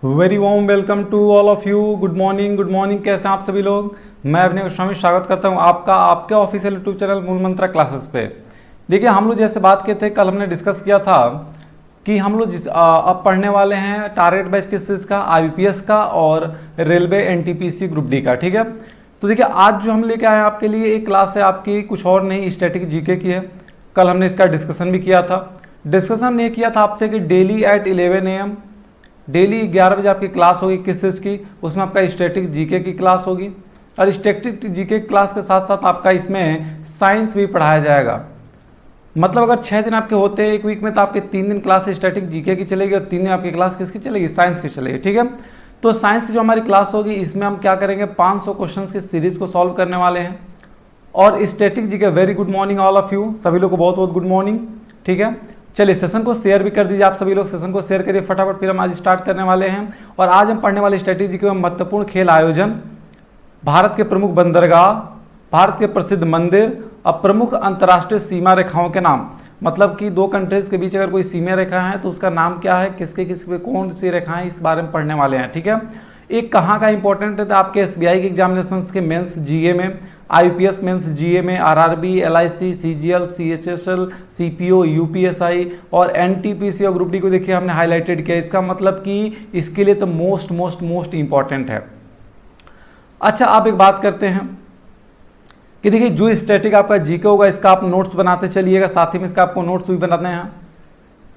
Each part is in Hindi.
Very warm welcome to all of you. Good morning, कैसे हैं आप सभी लोग। मैं अभिनय गोस्वामी स्वागत करता हूं आपका आपके ऑफिशियल यूट्यूब चैनल मूल मंत्रा क्लासेस पे। देखिए, हम लोग जैसे बात किए थे, कल हमने डिस्कस किया था कि हम लोग अब पढ़ने वाले हैं टारगेट बैच किस चीज़ का, आईबीपीएस का और रेलवे एनटीपीसी ग्रुप डी का। ठीक है, तो देखिए आज जो हम लेके आए हैं आपके लिए एक क्लास है आपकी, कुछ और नहीं, स्टैटिक जीके की है। कल हमने इसका डिस्कशन भी किया था। डिस्कशन ये किया था आपसे कि डेली एट 11 AM डेली 11 बजे आपकी क्लास होगी किस चीज़ की, उसमें आपका स्टैटिक जीके की क्लास होगी। और स्टैटिक जीके क्लास के साथ साथ आपका इसमें साइंस भी पढ़ाया जाएगा। मतलब अगर 6 दिन आपके होते हैं एक वीक में, तो आपके 3 दिन क्लास स्टैटिक जीके की चलेगी और 3 दिन आपकी क्लास किसकी चलेगी, साइंस की चलेगी। ठीक है, तो साइंस की जो हमारी क्लास होगी इसमें हम क्या करेंगे, 500 क्वेश्चन की सीरीज को सॉल्व करने वाले हैं। और static GK, very good morning all of you, सभी लोग को बहुत बहुत गुड मॉर्निंग। ठीक है, चलिए सेशन को शेयर भी कर दीजिए, आप सभी लोग सेशन को शेयर करिए फटाफट। फिर हम आज स्टार्ट करने वाले हैं और आज हम पढ़ने वाले स्ट्रेटेजी के महत्वपूर्ण खेल आयोजन, भारत के प्रमुख बंदरगाह, भारत के प्रसिद्ध मंदिर और प्रमुख अंतर्राष्ट्रीय सीमा रेखाओं के नाम। मतलब कि दो कंट्रीज के बीच अगर कोई सीमा रेखा है तो उसका नाम क्या है, किसके किसके कौन सी रेखाएं, इस बारे में पढ़ने वाले हैं। ठीक है, एक कहाँ का इंपॉर्टेंट है तो आपके एसबीआई के एग्जामिनेशन के मेंस जीए में, आईपीएस मेंस जीए में, RRB, LIC, CGL, CHSL, CPO, UPSI और एनटीपीसी और ग्रुप डी को देखिए हमने हाईलाइटेड किया। इसका मतलब कि इसके लिए तो मोस्ट इंपॉर्टेंट है। अच्छा, आप एक बात करते हैं कि देखिए जो स्टैटिक आपका जीके होगा इसका आप नोट्स बनाते चलिएगा, साथ ही में इसका आपको नोट्स भी बनाते हैं।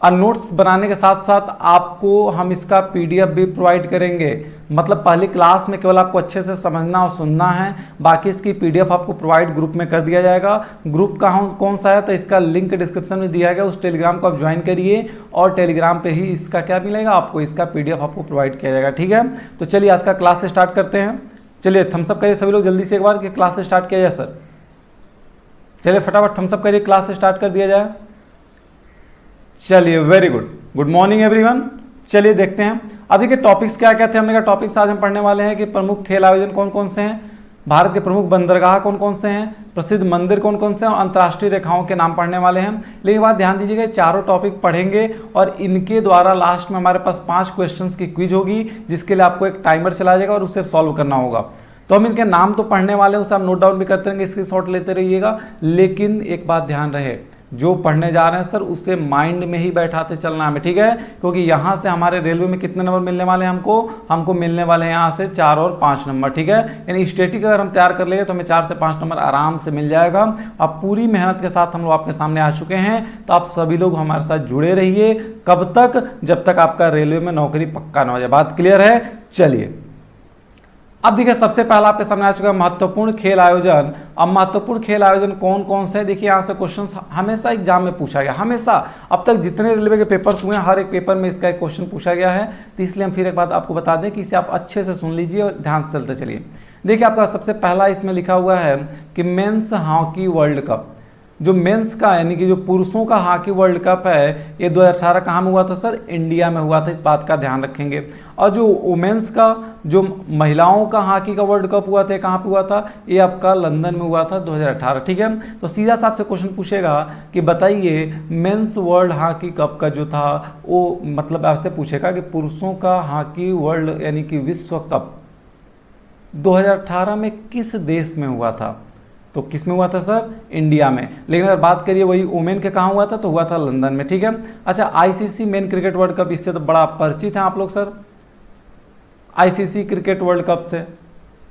और नोट्स बनाने के साथ साथ आपको हम इसका पीडीएफ भी प्रोवाइड करेंगे। मतलब पहली क्लास में केवल आपको अच्छे से समझना और सुनना है, बाकी इसकी पीडीएफ आपको प्रोवाइड ग्रुप में कर दिया जाएगा। ग्रुप कौन सा है तो इसका लिंक डिस्क्रिप्शन में दिया गया, उस टेलीग्राम को आप ज्वाइन करिए और टेलीग्राम पे ही इसका क्या मिलेगा आपको, इसका पीडीएफ आपको प्रोवाइड किया जाएगा। ठीक है, तो चलिए आज का क्लास स्टार्ट करते हैं। चलिए थम्सअप करिए सभी लोग जल्दी से एक बार कि क्लास स्टार्ट किया जाए सर। चलिए फटाफट थम्सअप करिए, क्लास स्टार्ट कर दिया जाए। चलिए वेरी गुड मॉर्निंग एवरीवन। चलिए देखते हैं अभी के टॉपिक्स क्या क्या थे। हमने कहा टॉपिक्स आज हम पढ़ने वाले हैं कि प्रमुख खेल आयोजन कौन कौन से हैं, भारत के प्रमुख बंदरगाह कौन कौन से हैं, प्रसिद्ध मंदिर कौन कौन से हैं और अंतर्राष्ट्रीय रेखाओं के नाम पढ़ने वाले हैं। लेकिन बात ध्यान दीजिएगा, चारों टॉपिक पढ़ेंगे और इनके द्वारा लास्ट में हमारे पास 5 क्वेश्चंस की क्विज होगी, जिसके लिए आपको एक टाइमर चला जाएगा और उसे सॉल्व करना होगा। तो हम इनके नाम तो पढ़ने वाले हैं, उसे आप नोट डाउन भी करते रहेंगे, स्क्रीनशॉट लेते रहिएगा। लेकिन एक बात ध्यान रहे, जो पढ़ने जा रहे हैं सर उसे माइंड में ही बैठाते चलना है हमें। ठीक है, क्योंकि यहाँ से हमारे रेलवे में कितने नंबर मिलने वाले हैं हमको मिलने वाले हैं यहाँ से 4 और 5 नंबर। ठीक है, यानी स्टैटिक अगर हम तैयार कर लेंगे तो हमें 4 से 5 नंबर आराम से मिल जाएगा। अब पूरी मेहनत के साथ हम लोग आपके सामने आ चुके हैं, तो आप सभी लोग हमारे साथ जुड़े रहिए। कब तक, जब तक आपका रेलवे में नौकरी पक्का ना हो जाए। बात क्लियर है। चलिए अब देखिए, सबसे पहला आपके सामने आ चुका है महत्वपूर्ण खेल आयोजन। अब महत्वपूर्ण खेल आयोजन कौन कौन से, देखिए यहाँ से क्वेश्चन हमेशा एग्जाम में पूछा गया, हमेशा अब तक जितने रेलवे के पेपर हुए हैं हर एक पेपर में इसका एक क्वेश्चन पूछा गया है। तो इसलिए हम फिर एक बात आपको बता दें कि इसे आप अच्छे से सुन लीजिए और ध्यान से चलते चलिए। देखिए आपका सबसे पहला इसमें लिखा हुआ है कि मेंस हॉकी वर्ल्ड कप, जो मेंस का यानी कि जो पुरुषों का हॉकी वर्ल्ड कप है, ये 2018 कहाँ में हुआ था सर, इंडिया में हुआ था। इस बात का ध्यान रखेंगे। और जो वुमेन्स का, जो महिलाओं का हॉकी का वर्ल्ड कप हुआ था, कहाँ पे हुआ था, ये आपका लंदन में हुआ था 2018। ठीक है, तो सीधा सा आपसे क्वेश्चन पूछेगा कि बताइए मेंस वर्ल्ड हॉकी कप का जो था वो, मतलब आपसे पूछेगा कि पुरुषों का हॉकी वर्ल्ड यानी कि विश्व कप 2018 में किस देश में हुआ था। तो किस में हुआ था सर, इंडिया में। लेकिन अगर बात करिए वही वुमेन के कहाँ हुआ था, तो हुआ था लंदन में। ठीक है, अच्छा ICC main cricket world cup, इससे तो बड़ा परिचित हैं आप लोग sir. ICC cricket world cup से,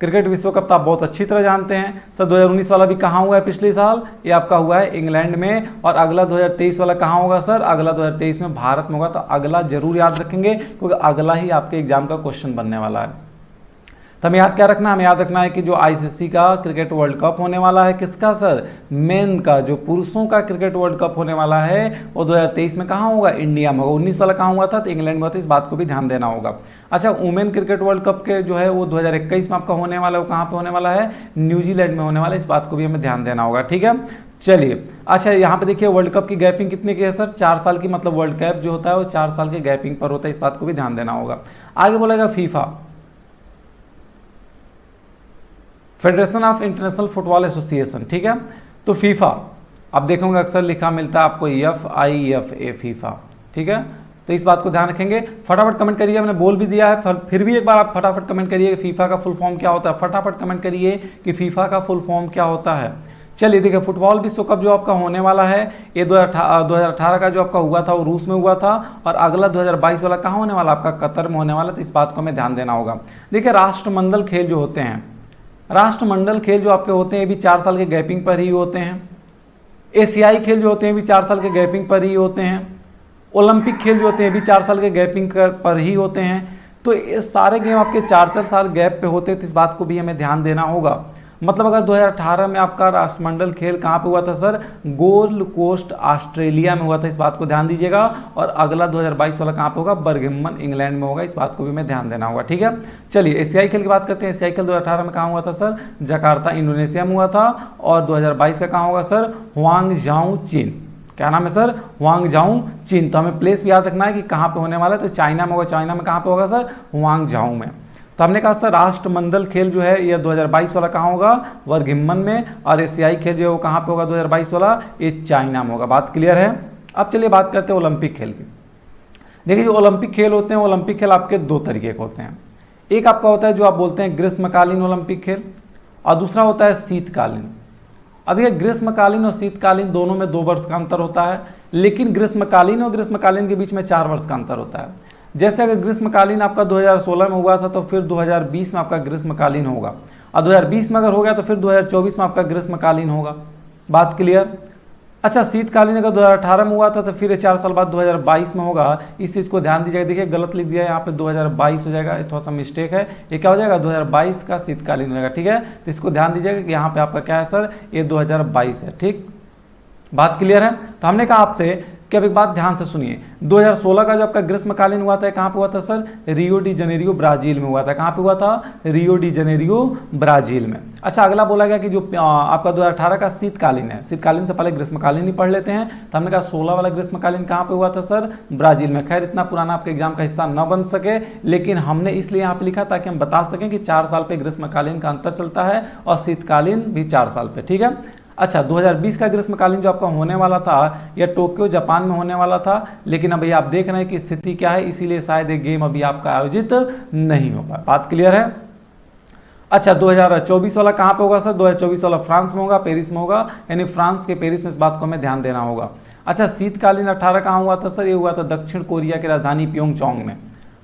क्रिकेट विश्व कप तो आप बहुत अच्छी तरह जानते हैं सर। 2019 वाला भी कहाँ हुआ है, पिछले साल ये आपका हुआ है इंग्लैंड में। और अगला 2023 वाला कहाँ होगा सर, अगला 2023 में भारत में होगा। तो अगला जरूर याद रखेंगे, क्योंकि अगला ही आपके एग्जाम का क्वेश्चन बनने वाला है। तो हमें याद क्या रखना है, हमें याद रखना है कि जो आईसीसी का क्रिकेट वर्ल्ड कप होने वाला है, किसका सर, मेन का, जो पुरुषों का क्रिकेट वर्ल्ड कप होने वाला है वो 2023 में कहाँ होगा, इंडिया में होगा। 19 वाला कहाँ हुआ था, तो इंग्लैंड में हुआ था। इस बात को भी ध्यान देना होगा। अच्छा वुमेन क्रिकेट वर्ल्ड कप के जो है वो 2021 में आपका होने वाला है, वो कहाँ पे होने वाला है, न्यूजीलैंड में होने वाला है। इस बात को भी हमें ध्यान देना होगा। ठीक है, चलिए अच्छा यहाँ पे देखिए वर्ल्ड कप की गैपिंग कितने की है सर, 4 साल की। मतलब वर्ल्ड कप जो होता है वो 4 साल के गैपिंग पर होता है। इस बात को भी ध्यान देना होगा। आगे बोलेगा FIFA, federation of international football association. ठीक है, तो फीफा, अब देखोगे अक्सर लिखा मिलता है आपको FIFA, फीफा। ठीक है, तो इस बात को ध्यान रखेंगे। फटाफट कमेंट करिए, मैंने बोल भी दिया है, फिर भी एक बार आप फटाफट कमेंट करिए कि फीफा का फुल फॉर्म क्या होता है। फटाफट कमेंट करिए कि फीफा का फुल फॉर्म क्या होता है। चलिए देखिए, फुटबॉल विश्व कप जो आपका होने वाला है ये 2018 का जो आपका हुआ था वो रूस में हुआ था, और अगला 2022 वाला कहाँ होने वाला, आपका कतर में होने वाला। तो इस बात को हमें ध्यान देना होगा। देखिए, राष्ट्रमंडल खेल जो होते हैं, राष्ट्रमंडल खेल जो आपके होते हैं ये भी 4 साल के गैपिंग पर ही होते हैं। एशियाई खेल जो होते हैं भी 4 साल के गैपिंग पर ही होते हैं। ओलंपिक खेल जो होते हैं भी 4 साल के गैपिंग पर ही होते हैं। तो ये सारे गेम आपके 4-4 साल गैप पे होते हैं, तो इस बात को भी हमें ध्यान देना होगा। मतलब अगर 2018 में आपका राष्ट्रमंडल खेल कहाँ पे हुआ था सर, गोल्ड कोस्ट ऑस्ट्रेलिया में हुआ था, इस बात को ध्यान दीजिएगा। और अगला 2022 वाला कहाँ पे होगा, बर्मिंघम इंग्लैंड में होगा, इस बात को भी हमें ध्यान देना होगा। ठीक है, चलिए एशियाई खेल की बात करते हैं। एशियाई खेल 2018 में कहाँ हुआ था सर, जकार्ता इंडोनेशिया में हुआ था। और 2022 का कहाँ होगा सर, ह्वांगझाऊ चीन। क्या नाम है सर, ह्वांगझाऊ चीन। तो हमें प्लेस भी याद रखना है कि कहाँ पे होने वाला है, तो चाइना में होगा। चाइना में कहाँ पे होगा सर, ह्वांगझाऊ में। तो हमने कहा सर राष्ट्रमंडल खेल जो है ये 2022 वाला कहाँ होगा, बर्मिंघम में। और एशियाई खेल जो है वो कहाँ पे होगा 2022 वाला, ये चाइना में होगा। बात क्लियर है। अब चलिए बात करते हैं ओलंपिक खेल की। देखिए, जो ओलंपिक खेल होते हैं, ओलंपिक खेल आपके 2 तरीके के होते हैं। एक आपका होता है जो आप बोलते हैं ग्रीष्मकालीन ओलंपिक खेल, और दूसरा होता है शीतकालीन। अब देखिए, ग्रीष्मकालीन और शीतकालीन दोनों में 2 वर्ष का अंतर होता है, लेकिन ग्रीष्मकालीन और ग्रीष्मकालीन के बीच में 4 वर्ष का अंतर होता है। जैसे अगर ग्रीष्मकालीन आपका 2016 में हुआ था तो फिर 2020 में आपका ग्रीष्मकालीन होगा, और 2020 में अगर हो गया तो फिर 2024 में आपका ग्रीष्मकालीन होगा। बात क्लियर। अच्छा, शीतकालीन अगर 2018 में हुआ था तो फिर 4 साल बाद 2022 में होगा। इस चीज़ को ध्यान दीजिएगा। देखिए, गलत लिख दिया है यहाँ पे, 2022 हो जाएगा, थोड़ा सा मिस्टेक है। ये क्या हो जाएगा, 2022 का शीतकालीन हो जाएगा। ठीक है, तो इसको ध्यान दीजिएगा कि यहाँ पे आपका क्या है सर, ये 2022 है। ठीक, बात क्लियर है। तो हमने कहा आपसे कि अब एक बात ध्यान से सुनिए, 2016 का जो आपका ग्रीष्मकालीन हुआ था कहाँ पे हुआ था sir, Rio de Janeiro Brazil में हुआ था। कहाँ पे हुआ था, रियो डी जनेरियो ब्राजील में। अच्छा, अगला बोला गया कि जो आपका 2018 का शीतकालीन है, शीतकालीन से पहले ग्रीष्मकालीन ही पढ़ लेते हैं। तो हमने कहा 16 वाला ग्रीष्मकालीन कहाँ पे हुआ था सर, ब्राजील में। खैर, इतना पुराना आपके एग्जाम का हिस्सा न बन सके, लेकिन हमने इसलिए यहाँ पे लिखा ताकि हम बता सकें कि 4 साल पे ग्रीष्मकालीन का अंतर चलता है और शीतकालीन भी 4 साल पे। ठीक है। अच्छा, 2020 का ग्रीष्मकालीन जो आपका होने वाला था यह टोक्यो जापान में होने वाला था, लेकिन अभी आप देख रहे हैं कि स्थिति क्या है, इसीलिए शायद ये गेम अभी आपका आयोजित नहीं हो पाया। बात क्लियर है। अच्छा, 2024 वाला कहाँ पे होगा सर, 2024 वाला फ्रांस में होगा, पेरिस में होगा, यानी फ्रांस के पेरिस में। इस बात को हमें ध्यान देना होगा। अच्छा, शीतकालीन 18 कहाँ हुआ था सर, ये हुआ था दक्षिण कोरिया की राजधानी प्योंगयांग में।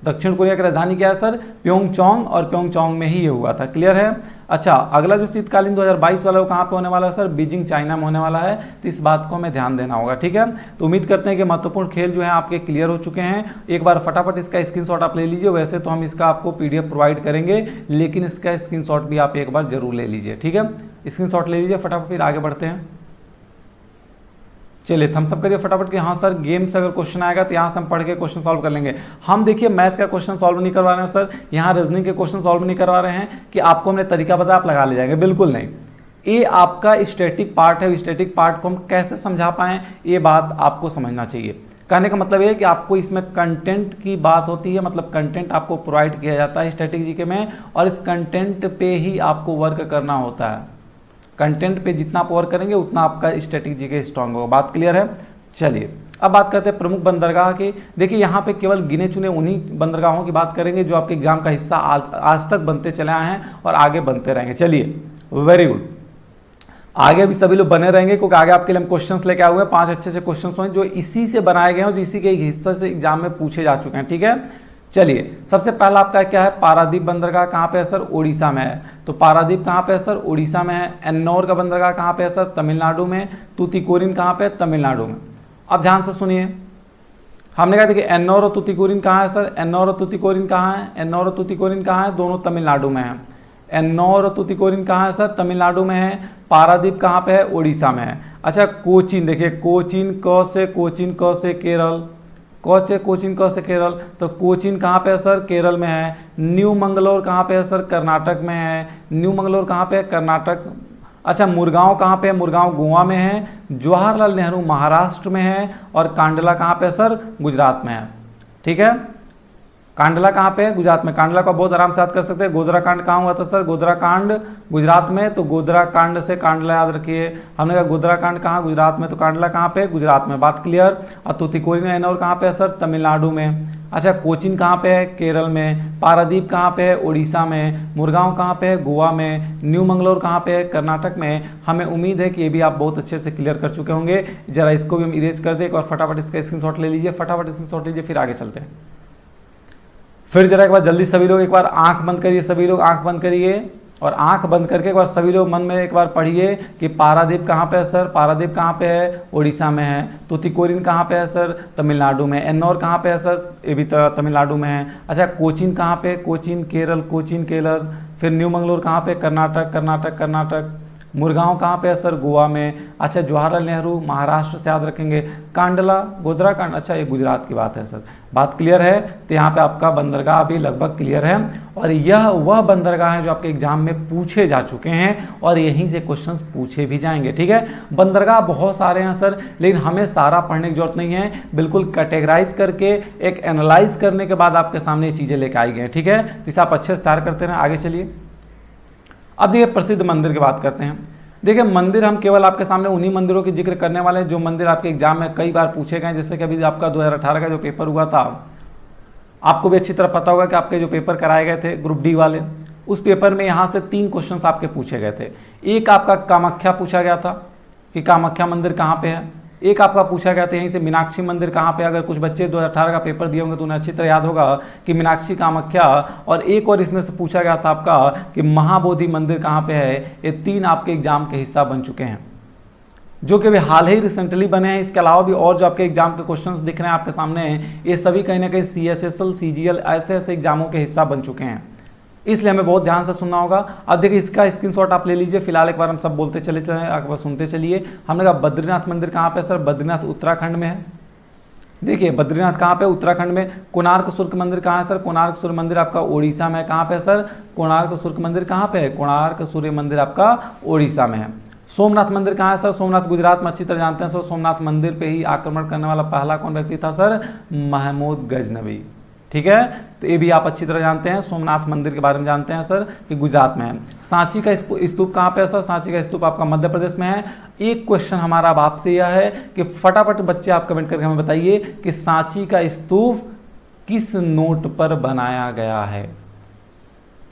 दक्षिण कोरिया की राजधानी क्या है सर, प्योंगयांग, और प्योंगयांग में ही ये हुआ था। क्लियर है। अच्छा, अगला जो शीतकालीन 2022 वाला वो कहाँ पे होने वाला है सर, बीजिंग चाइना में होने वाला है। तो इस बात को हमें ध्यान देना होगा। ठीक है, तो उम्मीद करते हैं कि महत्वपूर्ण खेल जो है आपके क्लियर हो चुके हैं। एक बार फटाफट इसका स्क्रीनशॉट आप ले लीजिए। वैसे तो हम इसका आपको PDF प्रोवाइड करेंगे, लेकिन इसका स्क्रीनशॉट भी आप एक बार जरूर ले लीजिए। ठीक है, स्क्रीनशॉट ले लीजिए फटाफट, फिर आगे बढ़ते हैं। चलिए थम्स अप करिए फटाफट कि हाँ सर, गेम से अगर क्वेश्चन आएगा तो यहाँ से हम पढ़ के क्वेश्चन सॉल्व कर लेंगे। हम देखिए मैथ का क्वेश्चन सॉल्व नहीं करवा रहे हैं सर, यहाँ रीजनिंग के क्वेश्चन सॉल्व नहीं करवा रहे हैं कि आपको हमने तरीका बताया आप लगा ले जाएंगे, बिल्कुल नहीं। ये आपका स्टैटिक पार्ट है, स्टैटिक पार्ट को हम कैसे समझा पाएँ ये बात आपको समझना चाहिए। कहने का मतलब ये है कि आपको इसमें कंटेंट की बात होती है, मतलब कंटेंट आपको प्रोवाइड किया जाता है स्टैटिक जीके में, और इस कंटेंट पे ही आपको वर्क करना होता है। कंटेंट पे जितना आप वर्क करेंगे उतना आपका स्टैटिक जीके स्ट्रांग होगा। बात क्लियर है। चलिए अब बात करते हैं प्रमुख बंदरगाह की। देखिए यहाँ पे केवल गिने चुने उन्हीं बंदरगाहों की बात करेंगे जो आपके एग्जाम का हिस्सा आज तक बनते चले आए हैं और आगे बनते रहेंगे। चलिए वेरी गुड, आगे भी सभी लोग बने रहेंगे क्योंकि आगे आपके लिए हम क्वेश्चंस लेके आए हुए हैं। 5 अच्छे क्वेश्चंस हैं जो इसी से बनाए गए हैं, जो इसी के एक हिस्से से एग्जाम में पूछे जा चुके हैं। ठीक है, चलिए सबसे पहला आपका क्या है, पारादीप बंदरगाह कहाँ पे है सर, उड़ीसा में है। तो पारादीप कहाँ पे है सर, उड़ीसा में है। एन्नौर का बंदरगाह कहाँ पे है सर, तमिलनाडु में। तूतीकोरिन कहाँ पे है, तमिलनाडु में। अब ध्यान से सुनिए, हमने कहा देखिए एन्नौर और तूतीकोरिन कहाँ है सर, एन्नौर और तूतीकोरिन कहाँ है, एन्नौर और तूतीकोरिन कहाँ है, दोनों तमिलनाडु में है। एन्नौर और तूतीकोरिन कहाँ है सर, तमिलनाडु में है। पारादीप कहाँ पे है, उड़ीसा में है। अच्छा, कोचीन देखिए, कोचीन क से केरल, कोचीन क से केरल, तो कोचीन कहाँ पे है सर, केरल में है। न्यू मंगलोर कहाँ पे है सर, कर्नाटक में है। न्यू मंगलोर कहाँ पे है, कर्नाटक। अच्छा, मुरगांव कहाँ पे है, मुरगांव गोवा में है। जवाहरलाल नेहरू महाराष्ट्र में है। और कांडला कहाँ पे है सर, गुजरात में है। ठीक है, कांडला कहाँ पे है? गुजरात में। कांडला को बहुत आराम से याद कर सकते हैं। गोधरा कांड कहाँ हुआ था सर? गोधरा कांड गुजरात में, तो गोधरा कांड से कांडला याद रखिए। हमने कहा गोधरा कांड कहाँ? गुजरात में, तो कांडला कहाँ पे? गुजरात में। बात क्लियर। और तूतीकोरिन एनोर कहाँ पे है सर? तमिलनाडु में। अच्छा, कोचीन कहाँ पे है? केरल में। पारादीप कहाँ पे है? उड़ीसा में। मुरगांव कहाँ पे है? गोवा में। न्यू मंगलोर कहाँ पे है? कर्नाटक में। हमें उम्मीद है कि ये भी आप बहुत अच्छे से क्लियर कर चुके होंगे। जरा इसको भी हम इरेज कर दें, और फटाफट इसका स्क्रीनशॉट ले लीजिए, फटाफट स्क्रीनशॉट लीजिए, फिर आगे चलते हैं। फिर जरा एक बार जल्दी सभी लोग एक बार आंख बंद करिए, सभी लोग आंख बंद करिए, और आंख बंद करके एक बार सभी लोग मन में एक बार पढ़िए कि पारादीप कहाँ पे है सर? पारादीप कहाँ पे है? उड़ीसा में है। तूतीकोरिन कहाँ पे है सर? तमिलनाडु में। एन्नौर कहाँ पे है सर? ये भी तमिलनाडु में है। अच्छा, कोचीन कहाँ पे? कोचीन केरल, कोचीन केरल। फिर न्यू मंगलोर कहाँ पे? कर्नाटक, कर्नाटक, कर्नाटक। मुरगांव कहाँ पे है सर? गोवा में। अच्छा, जवाहरलाल नेहरू महाराष्ट्र से याद रखेंगे। कांडला, गोधरा कांड, अच्छा ये गुजरात की बात है सर। बात क्लियर है? तो यहाँ पे आपका बंदरगाह भी लगभग क्लियर है, और यह वह बंदरगाह है जो आपके एग्जाम में पूछे जा चुके हैं, और यहीं से क्वेश्चंस पूछे भी जाएंगे। ठीक है, बंदरगाह बहुत सारे हैं सर, लेकिन हमें सारा पढ़ने की जरूरत नहीं है। बिल्कुल कैटेगराइज करके एक एनालाइज करने के बाद आपके सामने ये चीजें लेकर आई गई हैं। ठीक है, तो इसे आप अच्छे से तैयार करते रहें। आगे चलिए, अब देखिए प्रसिद्ध मंदिर की बात करते हैं। देखिए मंदिर हम केवल आपके सामने उन्हीं मंदिरों की जिक्र करने वाले हैं जो मंदिर आपके एग्जाम में कई बार पूछे गए। जैसे कि अभी आपका 2018 का जो पेपर हुआ था, आपको भी अच्छी तरह पता होगा कि आपके जो पेपर कराए गए थे ग्रुप डी वाले, उस पेपर में यहाँ से 3 क्वेश्चंस आपके पूछे गए थे। एक आपका कामाख्या पूछा गया था कि कामाख्या मंदिर कहाँ पे है। एक आपका पूछा गया था यहीं से मीनाक्षी मंदिर कहाँ पे। अगर कुछ बच्चे 2018 का पेपर दिए होंगे तो उन्हें अच्छी तरह याद होगा कि मीनाक्षी, कामाख्या, और एक और इसमें से पूछा गया था आपका कि महाबोधि मंदिर कहाँ पे है। ये 3 आपके एग्जाम के हिस्सा बन चुके हैं, जो कि अभी हाल ही रिसेंटली बने हैं। इसके अलावा भी और जो आपके एग्जाम के क्वेश्चंस दिख रहे हैं आपके सामने, ये सभी कहीं ना कहीं CSSL, CGL ऐसे ऐसे एग्जामों के हिस्सा बन चुके हैं, इसलिए हमें बहुत ध्यान से सुनना होगा। अब देखिए इसका स्क्रीनशॉट आप ले लीजिए। फिलहाल एक बार हम सब बोलते चले एक बार सुनते चलिए। हमने कहा बद्रीनाथ मंदिर कहाँ पे सर? बद्रीनाथ उत्तराखंड में है। देखिए बद्रीनाथ कहाँ पे? उत्तराखंड में। कोणार्क सूर्य मंदिर कहाँ है सर? कोणार्क सूर्य मंदिर आपका उड़ीसा में। कहाँ पे सर? कोणार्क सूर्य मंदिर कहाँ पे है? कोणार्क सूर्य मंदिर आपका उड़ीसा में है। सोमनाथ मंदिर कहाँ है सर? सोमनाथ गुजरात में। अच्छी तरह जानते हैं सर, सोमनाथ मंदिर पे ही आक्रमण करने वाला पहला कौन व्यक्ति था सर? महमूद गजनवी। ठीक है, तो ये भी आप अच्छी तरह जानते हैं। सोमनाथ मंदिर के बारे में जानते हैं सर कि गुजरात में है। सांची का स्तूप कहाँ पे है सर? सांची का स्तूप आपका मध्य प्रदेश में है। एक क्वेश्चन हमारा अब आपसे यह है कि फटाफट बच्चे आप कमेंट करके हमें बताइए कि सांची का स्तूप किस नोट पर बनाया गया है।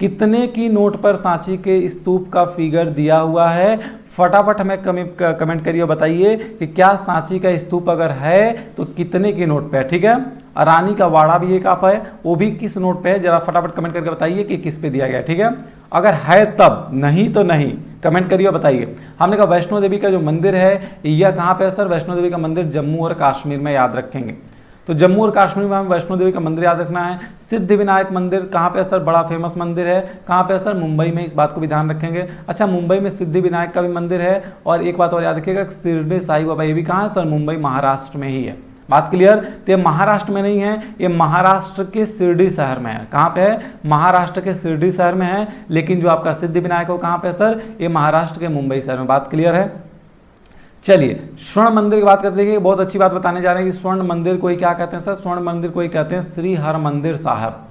कितने की नोट पर सांची के स्तूप का फिगर दिया हुआ है? फटाफट हमें कमेंट करिए, बताइए कि क्या सांची का स्तूप अगर है तो कितने की नोट पे है। ठीक है, रानी का वाड़ा भी एक आप है, वो भी किस नोट पे है, जरा फटाफट कमेंट करके बताइए कि किस पे दिया गया। ठीक है, अगर है तब, नहीं तो नहीं, कमेंट करिए और बताइए। हमने कहा वैष्णो देवी का जो मंदिर है यह कहाँ पे है सर? वैष्णो देवी का मंदिर जम्मू और कश्मीर में, याद रखेंगे। तो जम्मू और कश्मीर में हमें वैष्णो देवी का मंदिर याद रखना है। सिद्धिविनायक मंदिर कहाँ पे है सर? बड़ा फेमस मंदिर है। कहाँ पे है सर? मुंबई में, इस बात को भी ध्यान रखेंगे। अच्छा, मुंबई में सिद्धिविनायक का भी मंदिर है। और एक बात और याद रखिएगा, शिरडी साई बाबा, ये भी कहाँ है सर? मुंबई, महाराष्ट्र में ही है। बात क्लियर? तो ये महाराष्ट्र में नहीं है, ये महाराष्ट्र के शिरडी शहर में है। कहाँ पे है? महाराष्ट्र के शिरडी शहर में है। लेकिन जो आपका सिद्धिविनायक हो कहाँ पे सर? ये महाराष्ट्र के मुंबई शहर में। बात क्लियर है? चलिए स्वर्ण मंदिर की बात करते हैं। बहुत अच्छी बात बताने जा रहे हैं कि स्वर्ण मंदिर को ही क्या कहते हैं सर? स्वर्ण मंदिर को ही कहते हैं श्री हरमंदिर साहब।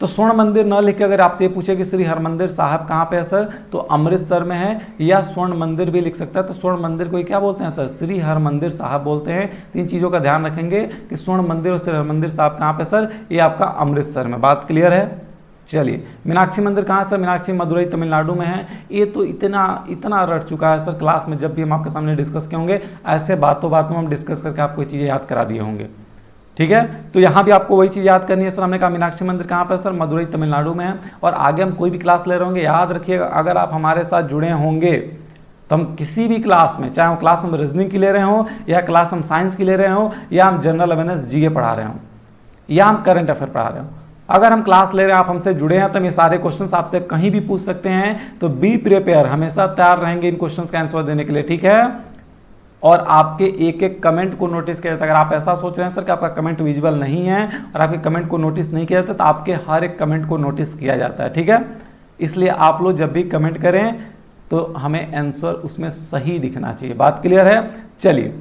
तो स्वर्ण मंदिर न लिख के अगर आपसे ये पूछे कि श्री हरमंदिर साहब कहाँ पे है सर, तो अमृतसर में है, या स्वर्ण मंदिर भी लिख सकता है। तो स्वर्ण मंदिर को ही क्या बोलते हैं सर? श्री हरमंदिर साहब बोलते हैं। 3 चीज़ों का ध्यान रखेंगे कि स्वर्ण मंदिर और श्री हरमंदिर साहब कहाँ पे सर? ये आपका अमृतसर में। बात क्लियर है? चलिए मीनाक्षी मंदिर कहाँ है सर? मीनाक्षी मदुरई तमिलनाडु में है। ये तो इतना रट चुका है सर क्लास में, जब भी हम आपके सामने डिस्कस किए होंगे ऐसे बातों में हम डिस्कस करके आपको चीज़ें याद करा दिए होंगे। ठीक है, तो यहाँ भी आपको वही चीज़ याद करनी है सर। हमने कहा मीनाक्षी मंदिर कहाँ पर सर? मदुरई तमिलनाडु में है। और आगे हम कोई भी क्लास ले रहे होंगे, याद रखिएगा अगर आप हमारे साथ जुड़े होंगे तो हम किसी भी क्लास में, चाहे वो क्लास हम रीजनिंग की ले रहे हों, या क्लास हम साइंस की ले रहे हों, या हम जनरल अवेयरनेस जीके पढ़ा रहे हों, या हम करंट अफेयर पढ़ा रहे हों, अगर हम क्लास ले रहे हैं, आप हमसे जुड़े हैं, तो हम ये सारे क्वेश्चंस आपसे कहीं भी पूछ सकते हैं। तो बी प्रिपेयर, हमेशा तैयार रहेंगे इन क्वेश्चंस का आंसर देने के लिए। ठीक है, और आपके एक एक कमेंट को नोटिस किया जाता है। अगर आप ऐसा सोच रहे हैं सर कि आपका कमेंट विजिबल नहीं है और आपके कमेंट को नोटिस नहीं किया जाता, तो आपके हर एक कमेंट को नोटिस किया जाता है। ठीक है, इसलिए आप लोग जब भी कमेंट करें तो हमें आंसर उसमें सही दिखना चाहिए। बात क्लियर है? चलिए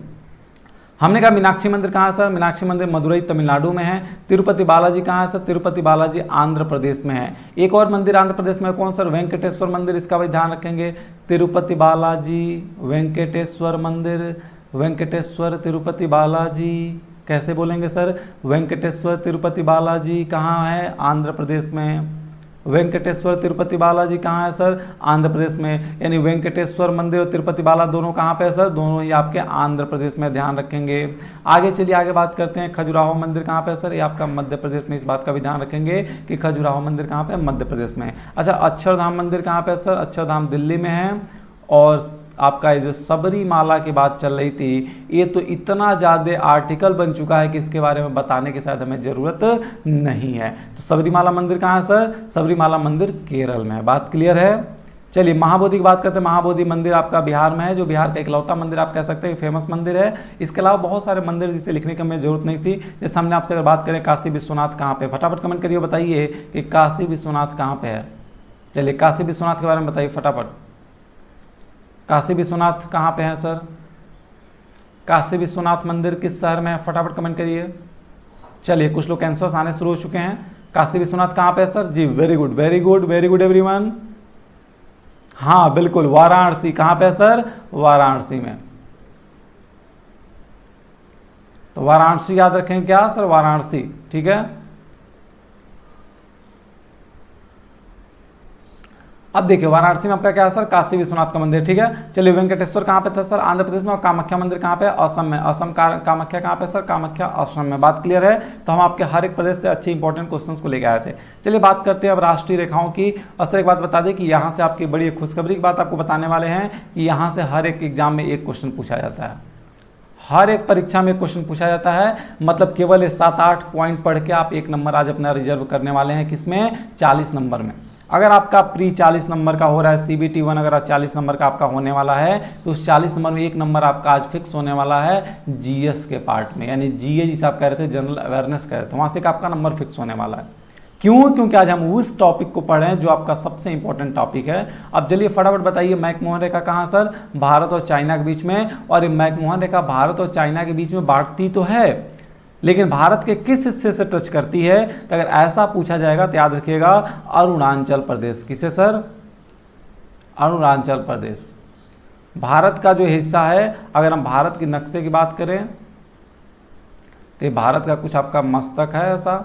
हमने कहा मीनाक्षी मंदिर कहाँ है सर, मीनाक्षी मंदिर मदुरई तमिलनाडु में है। तिरुपति बालाजी कहाँ है सर, तिरुपति बालाजी आंध्र प्रदेश में है। एक और मंदिर आंध्र प्रदेश में कौन सर, वेंकटेश्वर मंदिर, इसका भी ध्यान रखेंगे। तिरुपति बालाजी वेंकटेश्वर मंदिर, वेंकटेश्वर तिरुपति बालाजी, कैसे बोलेंगे सर, वेंकटेश्वर तिरुपति बालाजी कहाँ है, आंध्र प्रदेश में। वेंकटेश्वर तिरुपति बालाजी कहाँ है सर, आंध्र प्रदेश में। यानी वेंकटेश्वर मंदिर और तिरुपति बाला दोनों कहाँ पे है सर, दोनों ही आपके आंध्र प्रदेश में, ध्यान रखेंगे। आगे चलिए आगे बात करते हैं। खजुराहो मंदिर कहाँ पे है सर, ये आपका मध्य प्रदेश में, इस बात का भी ध्यान रखेंगे कि खजुराहो मंदिर कहाँ पे है, मध्य प्रदेश में। अच्छा, अक्षरधाम मंदिर कहाँ पे है सर, अक्षरधाम दिल्ली में है। और आपका ये जो सबरीमाला की बात चल रही थी, ये तो इतना ज़्यादा आर्टिकल बन चुका है कि इसके बारे में बताने की शायद हमें ज़रूरत नहीं है। तो सबरीमाला मंदिर कहाँ है सर, सबरीमाला मंदिर केरल में है। बात क्लियर है। चलिए महाबोधि की बात करते हैं। महाबोधि मंदिर आपका बिहार में है, जो बिहार का इकलौता मंदिर आप कह सकते हैं, फेमस मंदिर है। इसके अलावा बहुत सारे मंदिर जिसे लिखने की हमें जरूरत नहीं थी। जैसे हमने आपसे अगर बात करें काशी विश्वनाथ कहाँ पे, फटाफट कमेंट करिए, बताइए कि काशी विश्वनाथ कहाँ पे है। चलिए काशी विश्वनाथ के बारे में बताइए फटाफट। काशी विश्वनाथ कहाँ पे है सर, काशी विश्वनाथ मंदिर किस शहर में है, फटाफट कमेंट करिए। चलिए कुछ लोग आंसर्स आने शुरू हो चुके हैं। काशी विश्वनाथ कहाँ पे है सर, जी very good very good very good everyone. हाँ बिल्कुल, वाराणसी कहाँ पे है सर, वाराणसी में। तो वाराणसी याद रखें क्या सर, वाराणसी, ठीक है। अब देखिए वाराणसी में आपका क्या है सर, काशी विश्वनाथ का मंदिर, ठीक है। चलिए वेंकटेश्वर कहाँ पे था सर, आंध्र प्रदेश में। और कामाख्या मंदिर कहाँ पे, असम में। असम का कामाख्या कहाँ पे सर, कामाख्या असम में। बात क्लियर है। तो हम आपके हर एक प्रदेश से अच्छे इंपॉर्टेंट क्वेश्चंस को लेकर आए थे। चलिए बात करते हैं अब राष्ट्रीय रेखाओं की। और सर एक बात बता दें कि यहाँ से आपकी बड़ी खुशखबरी की बात आपको बताने वाले हैं कि यहाँ से हर एक एग्जाम में एक क्वेश्चन पूछा जाता है, हर एक परीक्षा में क्वेश्चन पूछा जाता है। मतलब केवल 7-8 पॉइंट पढ़ के आप 1 नंबर आज अपना रिजर्व करने वाले हैं, किसमें, 40 नंबर में। अगर आपका प्री 40 नंबर का हो रहा है, CBT 1 अगर 40 नंबर का आपका होने वाला है, तो उस 40 नंबर में 1 नंबर आपका आज फिक्स होने वाला है GS के पार्ट में, यानी GA जिसे आप कह रहे थे, जनरल अवेयरनेस कह रहे थे, वहाँ से आपका नंबर फिक्स होने वाला है। क्यों, क्योंकि आज हम उस टॉपिक को पढ़ रहे हैं जो आपका सबसे इंपॉर्टेंट टॉपिक है। अब चलिए फटाफट बताइए, मैकमोहन रेखा कहाँ सर, भारत और चाइना के बीच में। और ये मैकमोहन रेखा भारत और चाइना के बीच में बांटती तो है, लेकिन भारत के किस हिस्से से टच करती है, तो अगर ऐसा पूछा जाएगा तो याद रखिएगा अरुणाचल प्रदेश। किसे सर, अरुणाचल प्रदेश। भारत का जो हिस्सा है, अगर हम भारत के नक्शे की बात करें तो भारत का कुछ आपका मस्तक है ऐसा,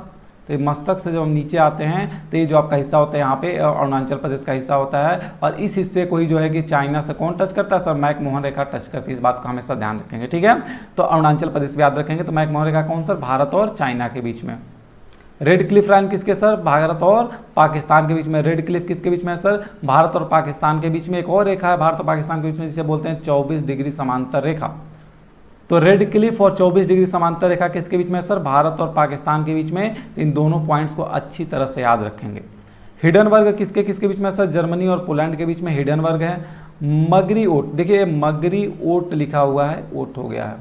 तो मस्तक से जब हम नीचे आते हैं तो ये जो आपका हिस्सा होता है यहाँ पे अरुणाचल प्रदेश का हिस्सा होता है। और इस हिस्से को ही जो है कि चाइना से कौन टच करता है सर, मैकमोहन रेखा टच करती है। इस बात को हमेशा ध्यान रखेंगे, ठीक है। तो अरुणाचल प्रदेश भी याद रखेंगे। तो मैकमोहन रेखा कौन सर, भारत और चाइना के बीच में। रेड क्लिफ लाइन किसके सर, भारत और पाकिस्तान के बीच में। रेड क्लिफ किसके बीच में है सर, भारत और पाकिस्तान के बीच में। एक और रेखा है भारत और पाकिस्तान के बीच में जिसे बोलते हैं 24 डिग्री समांतर रेखा। तो रेड क्लिफ और 24 डिग्री समांतर रेखा किसके बीच में सर, भारत और पाकिस्तान के बीच में। इन दोनों पॉइंट्स को अच्छी तरह से याद रखेंगे। हिडन वर्ग किसके किसके बीच में सर, जर्मनी और पोलैंड के बीच में हिडन वर्ग है। मगरी ओट, देखिए मगरी ओट लिखा हुआ है, ओट हो गया है।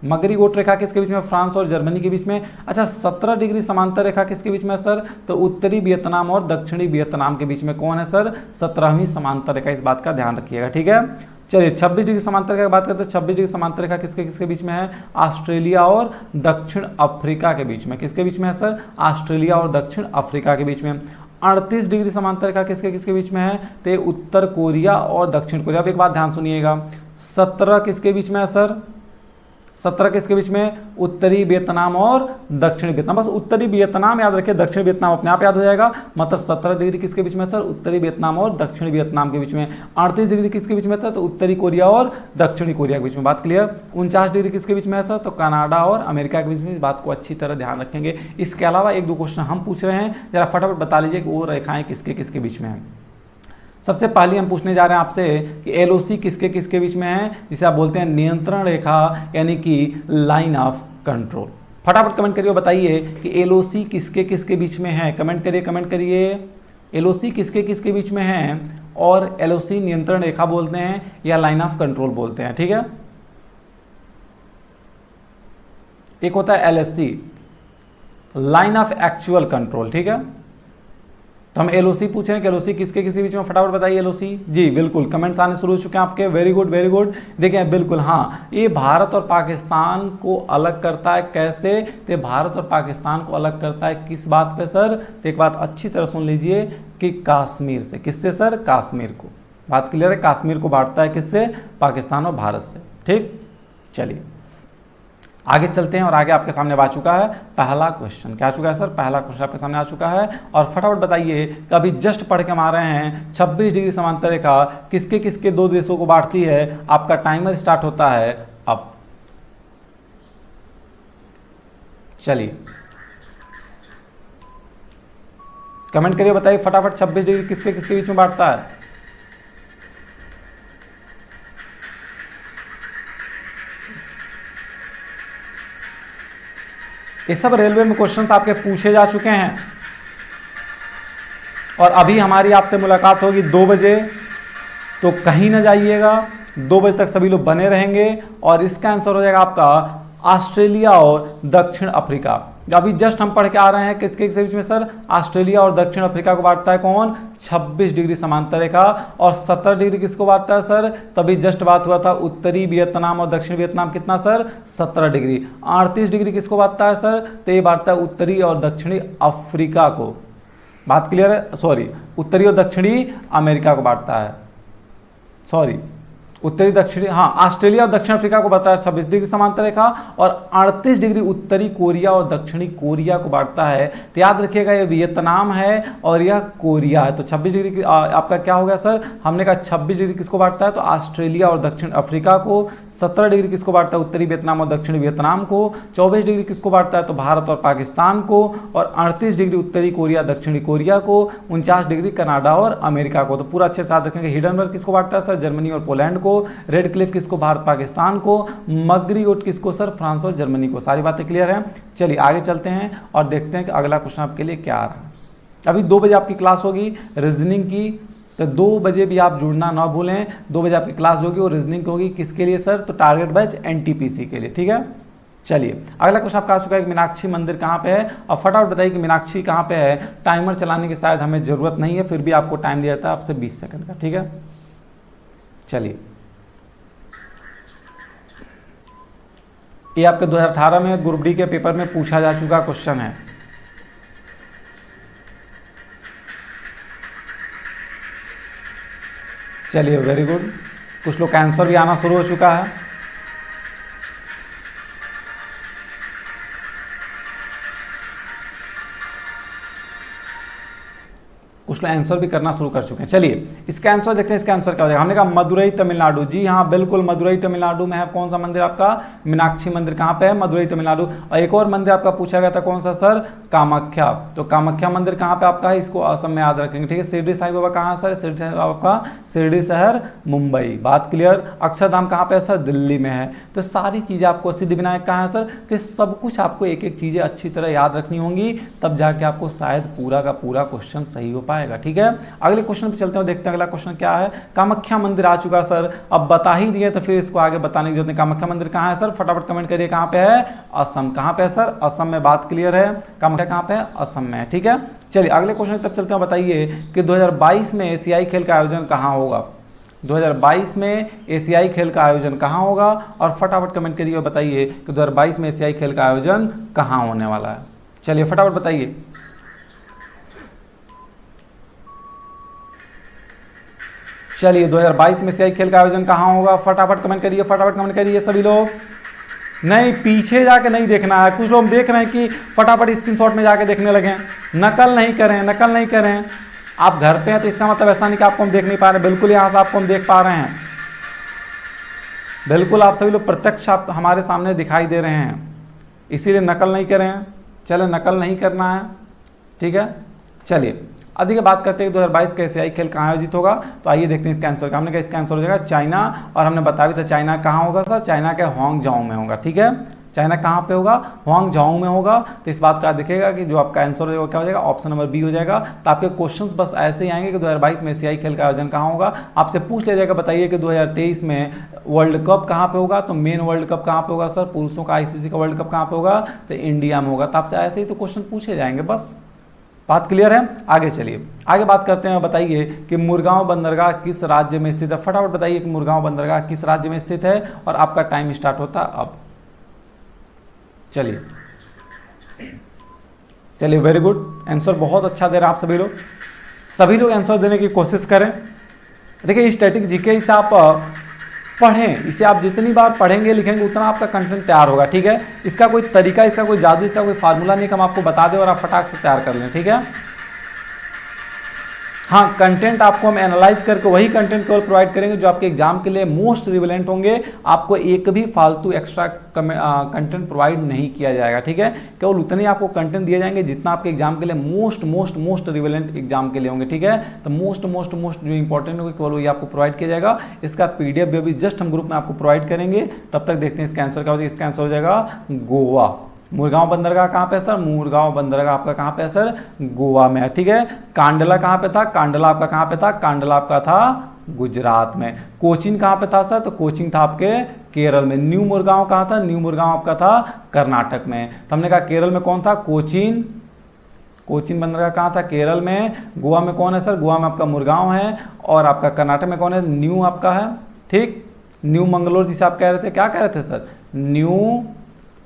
मगरी ओट रेखा किसके बीच में, फ्रांस और जर्मनी के बीच में। अच्छा 17 डिग्री समांतर रेखा किसके बीच में सर, तो उत्तरी वियतनाम और दक्षिणी वियतनाम के बीच में। कौन है सर, 17वीं समांतर रेखा। इस बात का ध्यान रखिएगा, ठीक है। चलिए 26 डिग्री समांतर रेखा की बात करते हैं। 26 डिग्री समांतर रेखा किसके किसके बीच में है, ऑस्ट्रेलिया और दक्षिण अफ्रीका के बीच में। किसके बीच में है सर, ऑस्ट्रेलिया और दक्षिण अफ्रीका के बीच में। 38 डिग्री समांतर रेखा किसके किसके बीच में है, तो उत्तर कोरिया और दक्षिण कोरिया। अब एक बात ध्यान सुनिएगा, 17 किसके बीच में है सर, 17 किसके बीच में, उत्तरी वियतनाम और दक्षिणी वियतनाम। बस उत्तरी वियतनाम याद रखिए, दक्षिणी वियतनाम अपने आप याद हो जाएगा। मतलब 17 डिग्री किसके बीच में सर, उत्तरी वियतनाम और दक्षिणी वियतनाम के बीच में। 38 डिग्री किसके बीच में था, तो उत्तरी कोरिया और दक्षिणी कोरिया के बीच में। बात क्लियर। 49 डिग्री किसके बीच में है सर, तो कनाडा और अमेरिका के बीच में। इस बात को अच्छी तरह ध्यान रखेंगे। इसके अलावा 1-2 क्वेश्चन हम पूछ रहे हैं, जरा फटाफट बता लीजिए कि वो रेखाएं किसके किसके बीच में है। सबसे पहले हम पूछने जा रहे हैं आपसे कि LOC किसके किसके बीच में है, जिसे आप बोलते हैं नियंत्रण रेखा, यानी कि लाइन ऑफ कंट्रोल। फटाफट कमेंट करिए, बताइए कि LOC किसके किसके बीच में है। कमेंट करिए, कमेंट करिए, LOC किसके किसके बीच में है। और LOC नियंत्रण रेखा बोलते हैं या लाइन ऑफ कंट्रोल बोलते हैं, ठीक है। एक होता है LSC, line of actual control, ठीक है। तो हम एलओसी पूछ रहे हैं कि एलओसी किसके किसी बीच में, फटाफट बताइए एलओसी। जी बिल्कुल, कमेंट्स आने शुरू हो चुके हैं आपके, वेरी गुड वेरी गुड। देखिए बिल्कुल हाँ, ये भारत और पाकिस्तान को अलग करता है। कैसे? तो भारत और पाकिस्तान को अलग करता है किस बात पे सर? तो एक बात अच्छी तरह सुन लीजिए कि कश्मीर से। किससे सर? कश्मीर को। बात क्लियर है? कश्मीर को बांटता है किससे? पाकिस्तान और भारत से। ठीक, चलिए आगे चलते हैं और आगे आपके सामने आ चुका है पहला क्वेश्चन। क्या आ चुका है सर? पहला क्वेश्चन आपके सामने आ चुका है। और फटाफट बताइए कि अभी जस्ट पढ़ के हम आ रहे हैं 26 डिग्री समांतर रेखा किसके किसके दो देशों को बांटती है। आपका टाइमर स्टार्ट होता है अब। चलिए कमेंट करिए, बताइए फटाफट 26 डिग्री किसके किसके बीच में बांटता है। ये सब रेलवे में क्वेश्चंस आपके पूछे जा चुके हैं और अभी हमारी आपसे मुलाकात होगी 2 बजे, तो कहीं ना जाइएगा। 2 बजे तक सभी लोग बने रहेंगे और इसका आंसर हो जाएगा आपका ऑस्ट्रेलिया और दक्षिण अफ्रीका। अभी जस्ट हम पढ़ के आ रहे हैं किसके बीच में सर? ऑस्ट्रेलिया और दक्षिण अफ्रीका को बांटता है कौन? 26 डिग्री समांतर रेखा। और 17 डिग्री किसको बांटता है सर? तभी जस्ट बात हुआ था उत्तरी वियतनाम और दक्षिण वियतनाम कितना सर? 17 डिग्री। 38 डिग्री किसको बांटता है सर? तो ये बांटता है उत्तरी और दक्षिणी अफ्रीका को। बात क्लियर है? सॉरी, उत्तरी और दक्षिणी अमेरिका को बांटता है। सॉरी, उत्तरी दक्षिणी, हाँ, ऑस्ट्रेलिया और दक्षिण अफ्रीका को बताया 26 डिग्री समांतर रेखा और 38 डिग्री उत्तरी कोरिया और दक्षिणी कोरिया को बांटता है। तो याद रखिएगा ये वियतनाम है और यह कोरिया है। तो 26 डिग्री आपका क्या हो गया सर? हमने कहा 26 डिग्री किसको बांटता है? तो ऑस्ट्रेलिया और दक्षिण अफ्रीका को। 17 डिग्री किसको बांटता है? उत्तरी वियतनाम और दक्षिणी वियतनाम को। 24 डिग्री किसको बांटता है? तो भारत और पाकिस्तान को। और 38 डिग्री उत्तरी कोरिया दक्षिणी कोरिया को। 49 डिग्री कनाडा और अमेरिका को। तो पूरा अच्छे से याद रखेंगे। हिडनबर्ग किसको बांटता है सर? जर्मनी और पोलैंड को। रेड क्लिफ किसको? भारत पाकिस्तान को। मग्रीओट किसको सर? फ्रांस और जर्मनी को। सारी बातें क्लियर हैं? चलिए आगे चलते हैं और देखते हैं कि अगला क्वेश्चन आपके लिए क्या आ रहा है। अभी 2 बजे आपकी क्लास होगी रीजनिंग की, तो 2 बजे भी आप जुड़ना ना भूलें। 2 बजे आपकी क्लास होगी और रीजनिंग होगी किसके लिए सर? तो टारगेट बैच एनटीपीसी के लिए। ठीक है, चलिए अगला क्वेश्चन आपका आ चुका है कि मीनाक्षी मंदिर कहाँ पे है। और फटाफट बताइए कि मीनाक्षी कहाँ पे है। टाइमर चलाने की शायद हमें जरूरत नहीं है, फिर भी आपको टाइम दिया जाता है आपसे 20 सेकंड का। ठीक है, चलिए ये आपके 2018 में ग्रुप डी के पेपर में पूछा जा चुका क्वेश्चन है। चलिए वेरी गुड, कुछ लोग का आंसर भी आना शुरू हो चुका है। कुछ लोग आंसर भी करना शुरू कर चुके हैं। चलिए इसका आंसर देखते हैं, इसका आंसर क्या हो जाएगा। हमने कहा मदुरई तमिलनाडु। जी हाँ बिल्कुल, मदुरई तमिलनाडु में है कौन सा मंदिर आपका? मीनाक्षी मंदिर। कहाँ पे है? मदुरई तमिलनाडु। और एक और मंदिर आपका पूछा गया था कौन सा सर? कामाख्या। तो कामाख्या मंदिर कहाँ पे आपका है? इसको असम में याद रखेंगे। ठीक है, शिरडी साईं बाबा कहाँ है सर? शिरडी साईं बाबा का शिरडी शहर मुंबई। बात क्लियर। अक्षरधाम कहाँ पे है सर? दिल्ली में है। तो सारी चीजें आपको, सिद्धिविनायक कहाँ है सर? तो सब कुछ आपको एक एक चीजें अच्छी तरह याद रखनी होंगी, तब जाके आपको शायद पूरा का पूरा क्वेश्चन सही हो पाएगा। ठीक है, अगले क्वेश्चन पे चलते हैं, देखते हैं अगला क्वेश्चन क्या है। कामाख्या मंदिर आ चुका सर, अब बता ही दिए तो फिर इसको आगे बताने की जरूरत नहीं। कामाख्या मंदिर कहाँ है सर? फटाफट कमेंट करिए कहाँ पे है? असम। कहाँ पे है सर? असम में। बात क्लियर है? कामाख्या कहाँ पे है? असम में। ठीक है, चलिए अगले क्वेश्चन तक चलते हैं। बताइए कि 2022 में एशियाई खेल का आयोजन कहाँ होगा। 2022 में एशियाई खेल का आयोजन कहाँ होगा? और फटाफट कमेंट करिए और बताइए कि 2022 में एशियाई खेल का आयोजन कहाँ होने वाला है। चलिए फटाफट बताइए। चलिए 2022 में एशियाई खेल का आयोजन कहाँ होगा? फटाफट कमेंट करिए, फटाफट कमेंट करिए सभी लोग। नहीं, पीछे जाके नहीं देखना है। कुछ लोग देख रहे हैं कि फटाफट स्क्रीनशॉट में जाके देखने लगे। नकल नहीं करें, नकल नहीं करें। आप घर पे हैं तो इसका मतलब ऐसा नहीं कि आपको हम देख नहीं पा रहे, बिल्कुल यहाँ से आपको हम देख पा रहे हैं। बिल्कुल आप सभी लोग प्रत्यक्ष आप हमारे सामने दिखाई दे रहे हैं, इसीलिए नकल नहीं करें। चले, नकल नहीं करना है। ठीक है, चलिए अधिक बात करते हैं 2022 का एशियाई खेल कहाँ आयोजित होगा। तो आइए देखते हैं इसका आंसर का। हमने कहा इसका आंसर हो जाएगा चाइना, और हमने बता भी था चाइना कहाँ होगा सर? चाइना के हांगझाऊ में होगा। ठीक है, चाइना कहाँ पे होगा? हांगझाऊ में होगा। तो इस बात का दिखेगा कि जो आपका आंसर हो क्या हो जाएगा? ऑप्शन नंबर बी हो जाएगा। तो आपके क्वेश्चंस बस ऐसे ही आएंगे कि 2022 में एशियाई खेल का आयोजन कहाँ होगा। आपसे पूछ लिया जाएगा बताइए कि 2023 में वर्ल्ड कप कहाँ पे होगा। तो मेन वर्ल्ड कप कहाँ पे होगा सर? पुरुषों का आईसीसी का वर्ल्ड कप कहाँ पे होगा? तो इंडिया में होगा। तो आपसे ऐसे ही तो क्वेश्चन पूछे जाएंगे बस। बात क्लियर है? आगे चलिए, आगे बात करते हैं। बताइए कि मुरगांव बंदरगाह किस राज्य में स्थित है? फटाफट बताइए कि मुरगांव बंदरगाह किस राज्य में स्थित है, और आपका टाइम स्टार्ट होता है अब। चलिए चलिए, वेरी गुड, आंसर बहुत अच्छा दे रहे हैं आप सभी लोग आंसर देने की कोशिश करें। देखिए स्टैटिक जीके इसे आप पढ़ें, इसे आप जितनी बार पढ़ेंगे लिखेंगे उतना आपका कंटेंट तैयार होगा, ठीक है। इसका कोई तरीका, इसका कोई जादू, इसका कोई फार्मूला नहीं कि हम आपको बता दें और आप फटाक से तैयार कर लें, ठीक है। हाँ, कंटेंट आपको हम एनालाइज करके वही कंटेंट केवल प्रोवाइड करेंगे जो आपके एग्जाम के लिए मोस्ट रिलेवेंट होंगे। आपको एक भी फालतू एक्स्ट्रा कंटेंट प्रोवाइड नहीं किया जाएगा, ठीक है। केवल उतने ही आपको कंटेंट दिए जाएंगे जितना आपके एग्जाम के लिए मोस्ट रिलेवेंट एग्जाम के लिए होंगे, ठीक है। तो मोस्ट जो इंपॉर्टेंट होंगे केवल वही आपको प्रोवाइड किया जाएगा। इसका पीडीएफ भी अभी जस्ट हम ग्रुप में आपको प्रोवाइड करेंगे। तब तक देखते हैं इसका आंसर क्या हो जाएगा। इसका आंसर हो जाएगा गोवा। मुरगांव बंदरगाह कहाँ पे है सर? मुरगांव बंदरगाह आपका कहाँ पे है सर? गोवा में है, ठीक है। कांडला कहाँ पे था? कांडला आपका कहाँ पे था? कांडला आपका था गुजरात में। कोचीन कहाँ पे था सर? तो कोचीन था आपके केरल में। न्यू मुरगांव कहाँ था? न्यू मुरगांव आपका था कर्नाटक में। तो हमने कहा केरल में कौन था? कोचीन बंदरगाह कहाँ था? केरल में। गोवा में कौन है सर? गोवा में आपका मुरगांव है। और आपका कर्नाटक में कौन है? न्यू आपका है, ठीक। न्यू मंगलोर जिसे आप कह रहे थे, क्या कह रहे थे सर? न्यू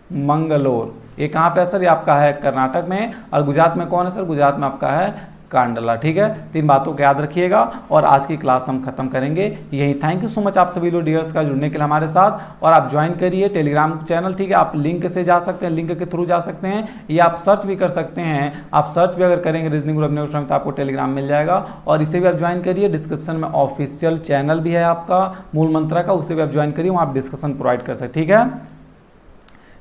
मंगलोर। ये कहाँ पे है सर? ये आपका है कर्नाटक में। और गुजरात में कौन है सर? गुजरात में आपका है कांडला, ठीक है। तीन बातों को याद रखिएगा और आज की क्लास हम खत्म करेंगे यही। थैंक यू सो मच आप सभी लोग डियर्स का जुड़ने के लिए हमारे साथ। और आप ज्वाइन करिए टेलीग्राम चैनल, ठीक है। आप लिंक से जा सकते हैं, लिंक के थ्रू जा सकते हैं, या आप सर्च भी कर सकते हैं। आप सर्च भी अगर करेंगे रीजनिंग ग्रुप अभिनव गोस्वामी तो आपको टेलीग्राम मिल जाएगा। और इसे भी आप ज्वाइन करिए। डिस्क्रिप्शन में ऑफिशियल चैनल भी है आपका मूल मंत्रा का, उसे भी आप ज्वाइन करिए, वहाँ आप डिस्कशन प्रोवाइड कर सकते, ठीक है।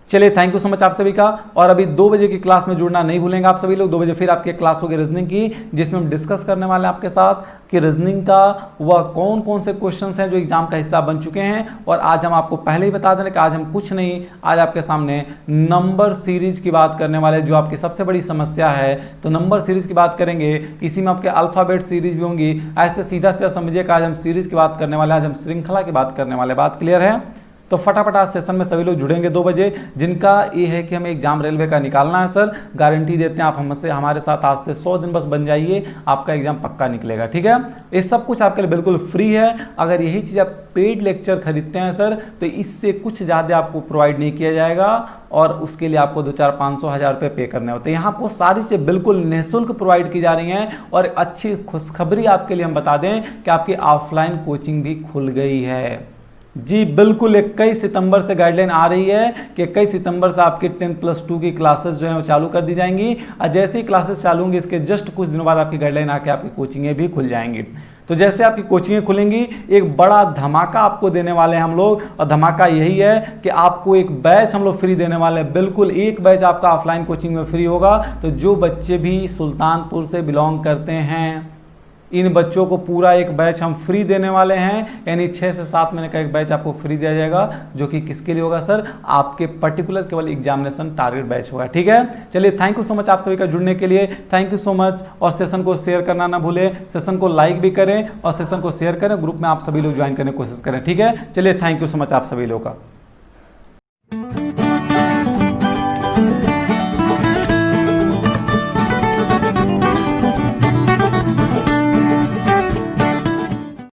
चलिए, थैंक यू सो मच आप सभी का। और अभी 2 बजे की क्लास में जुड़ना नहीं भूलेंगे आप सभी लोग। 2 बजे फिर आपकी क्लास होगी रीजनिंग की, जिसमें हम डिस्कस करने वाले हैं आपके साथ कि रीजनिंग का वह कौन कौन से क्वेश्चंस हैं जो एग्जाम का हिस्सा बन चुके हैं। और आज हम आपको पहले ही बता दें कि आज हम कुछ नहीं, आज आपके सामने नंबर सीरीज की बात करने वाले, जो आपकी सबसे बड़ी समस्या है। तो नंबर सीरीज की बात करेंगे, इसी में आपके अल्फाबेट सीरीज भी होंगी। ऐसे सीधा सीधा समझिए कि आज हम सीरीज की बात करने वाले, आज हम श्रृंखला की बात करने वाले। बात क्लियर है? तो फटाफट आज सेशन में सभी लोग जुड़ेंगे 2 बजे, जिनका ये है कि हमें एग्जाम रेलवे का निकालना है सर। गारंटी देते हैं आप हमसे, हमारे साथ आज से 100 दिन बस बन जाइए, आपका एग्जाम पक्का निकलेगा, ठीक है। ये सब कुछ आपके लिए बिल्कुल फ्री है। अगर यही चीज़ आप पेड लेक्चर खरीदते हैं सर, तो इससे कुछ ज़्यादा आपको प्रोवाइड नहीं किया जाएगा, और उसके लिए आपको 2-4-500-1000 रुपये पे करने होते हैं। यहाँ आपको सारी चीज़ें बिल्कुल निःशुल्क प्रोवाइड की जा रही हैं। और अच्छी खुशखबरी आपके लिए हम बता दें कि आपकी ऑफलाइन कोचिंग भी खुल गई है जी, बिल्कुल। 21 सितंबर से गाइडलाइन आ रही है कि 21 सितंबर से आपकी 10+2 की क्लासेस जो है वो चालू कर दी जाएंगी। और जैसे ही क्लासेस चालू होंगी, इसके जस्ट कुछ दिनों बाद आपकी गाइडलाइन आके आपकी कोचिंगें भी खुल जाएंगी। तो जैसे आपकी कोचिंगें खुलेंगी, एक बड़ा धमाका आपको देने वाले हैं हम लोग। और धमाका यही है कि आपको एक बैच हम लोग फ्री देने वाले हैं। बिल्कुल एक बैच आपका ऑफलाइन कोचिंग में फ्री होगा। तो जो बच्चे भी सुल्तानपुर से बिलोंग करते हैं, इन बच्चों को पूरा एक बैच हम फ्री देने वाले हैं। यानी 6 से 7 महीने का एक बैच आपको फ्री दिया जाएगा, जो कि किसके लिए होगा सर? आपके पर्टिकुलर केवल एग्जामिनेशन टारगेट बैच होगा, ठीक है। चलिए, थैंक यू सो मच आप सभी का जुड़ने के लिए। Thank you so much. और सेशन को शेयर करना ना भूलें, सेशन को लाइक भी करें और सेशन को शेयर करें, ग्रुप में आप सभी लोग ज्वाइन करने की कोशिश करें, ठीक है। चलिए, थैंक यू सो मच आप सभी लोग का।